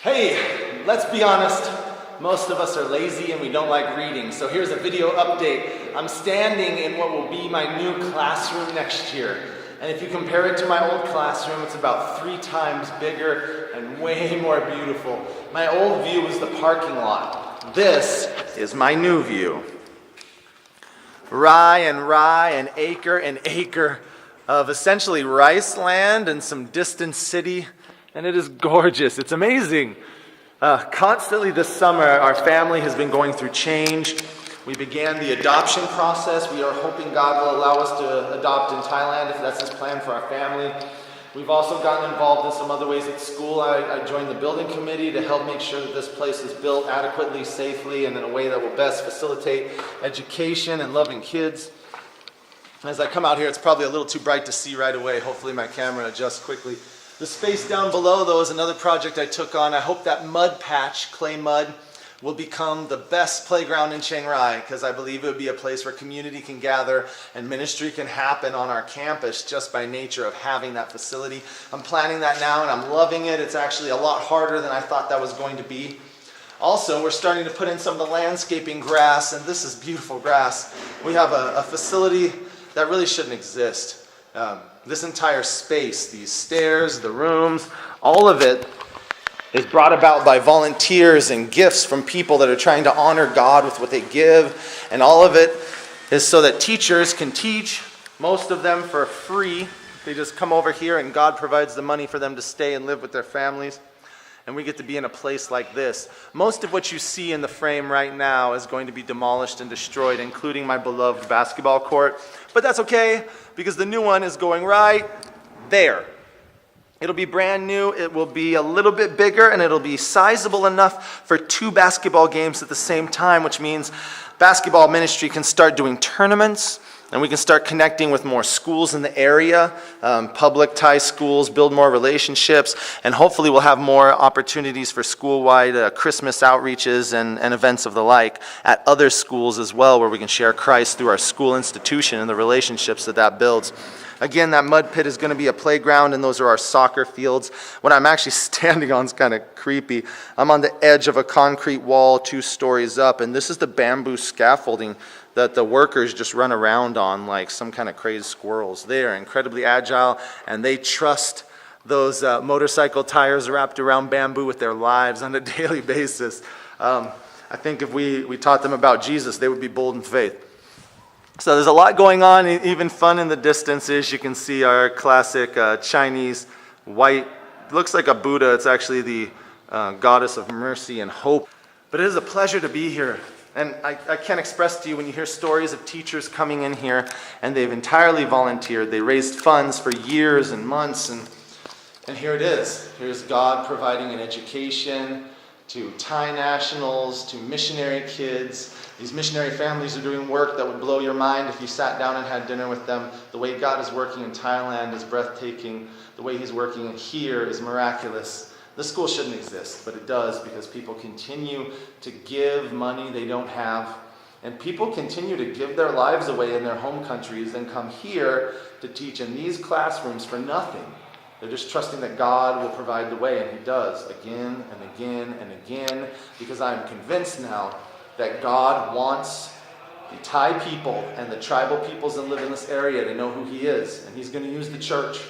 Hey, let's be honest, most of us are lazy and we don't like reading, so here's a video update. I'm standing in what will be my new classroom next year, and if you compare it to my old classroom, it's about 3 times bigger and way more beautiful. My old view was the parking lot. This is my new view. Rye and acre of essentially rice land and some distant city. And it is gorgeous. It's amazing. Constantly this summer, our family has been going through change. We began the adoption process. We are hoping God will allow us to adopt in Thailand if that's His plan for our family. We've also gotten involved in some other ways at school. I joined the building committee to help make sure that this place is built adequately, safely, and in a way that will best facilitate education and loving kids. As I come out here, it's probably a little too bright to see right away. Hopefully my camera adjusts quickly. The space down below, though, is another project I took on. I hope that mud patch, clay mud, will become the best playground in Chiang Rai, because I believe it would be a place where community can gather and ministry can happen on our campus just by nature of having that facility. I'm planning that now and I'm loving it. It's actually a lot harder than I thought that was going to be. Also, we're starting to put in some of the landscaping grass, and this is beautiful grass. We have a facility that really shouldn't exist. This entire space, these stairs, the rooms, all of it is brought about by volunteers and gifts from people that are trying to honor God with what they give. And all of it is so that teachers can teach, most of them for free. They just come over here and God provides the money for them to stay and live with their families. And we get to be in a place like this. Most of what you see in the frame right now is going to be demolished and destroyed, including my beloved basketball court. But that's okay, because the new one is going right there. It'll be brand new, it will be a little bit bigger, and it'll be sizable enough for 2 basketball games at the same time, which means basketball ministry can start doing tournaments, and we can start connecting with more schools in the area, public Thai schools, build more relationships, and hopefully we'll have more opportunities for school-wide Christmas outreaches and events of the like at other schools as well, where we can share Christ through our school institution and the relationships that builds. Again, that mud pit is going to be a playground, and those are our soccer fields. What I'm actually standing on is kind of creepy. I'm on the edge of a concrete wall 2 stories up, and this is the bamboo scaffolding that the workers just run around on like some kind of crazy squirrels. They are incredibly agile, and they trust those motorcycle tires wrapped around bamboo with their lives on a daily basis. I think if we taught them about Jesus, they would be bold in faith. So there's a lot going on, even fun in the distance. As you can see, our classic Chinese white, looks like a Buddha. It's actually the goddess of mercy and hope. But it is a pleasure to be here. And I can't express to you, when you hear stories of teachers coming in here and they've entirely volunteered, they raised funds for years and months, and here it is. Here's God providing an education to Thai nationals, to missionary kids. These missionary families are doing work that would blow your mind if you sat down and had dinner with them. The way God is working in Thailand is breathtaking. The way He's working here is miraculous. This school shouldn't exist, but it does, because people continue to give money they don't have, and people continue to give their lives away in their home countries and come here to teach in these classrooms for nothing. They're just trusting that God will provide the way, and He does again and again and again, because I'm convinced now that God wants the Thai people and the tribal peoples that live in this area to know who He is, and He's going to use the church.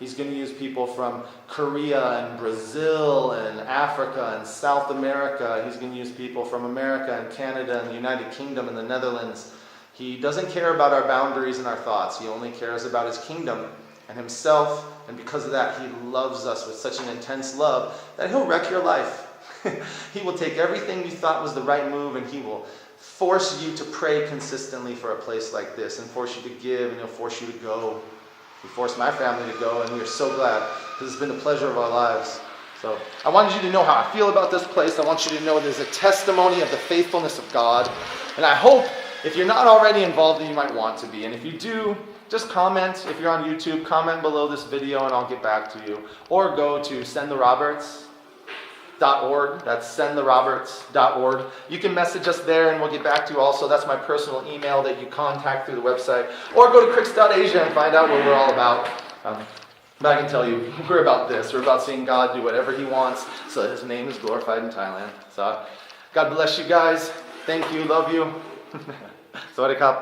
He's going to use people from Korea and Brazil and Africa and South America. He's going to use people from America and Canada and the United Kingdom and the Netherlands. He doesn't care about our boundaries and our thoughts. He only cares about His kingdom and Himself. And because of that, He loves us with such an intense love that He'll wreck your life. He will take everything you thought was the right move, and He will force you to pray consistently for a place like this, and force you to give, and He'll force you to go. He forced my family to go, and we are so glad, because it's been the pleasure of our lives. So I wanted you to know how I feel about this place. I want you to know there's a testimony of the faithfulness of God. And I hope, if you're not already involved, that you might want to be. And if you do, just comment. If you're on YouTube, comment below this video, and I'll get back to you. Or go to sendtheroberts.org. That's sendtheroberts.org. You can message us there, and we'll get back to you also. That's my personal email that you contact through the website. Or go to CRICS.Asia and find out what we're all about. But I can tell you, we're about this. We're about seeing God do whatever He wants so that His name is glorified in Thailand. So God bless you guys. Thank you. Love you. สวัสดีครับ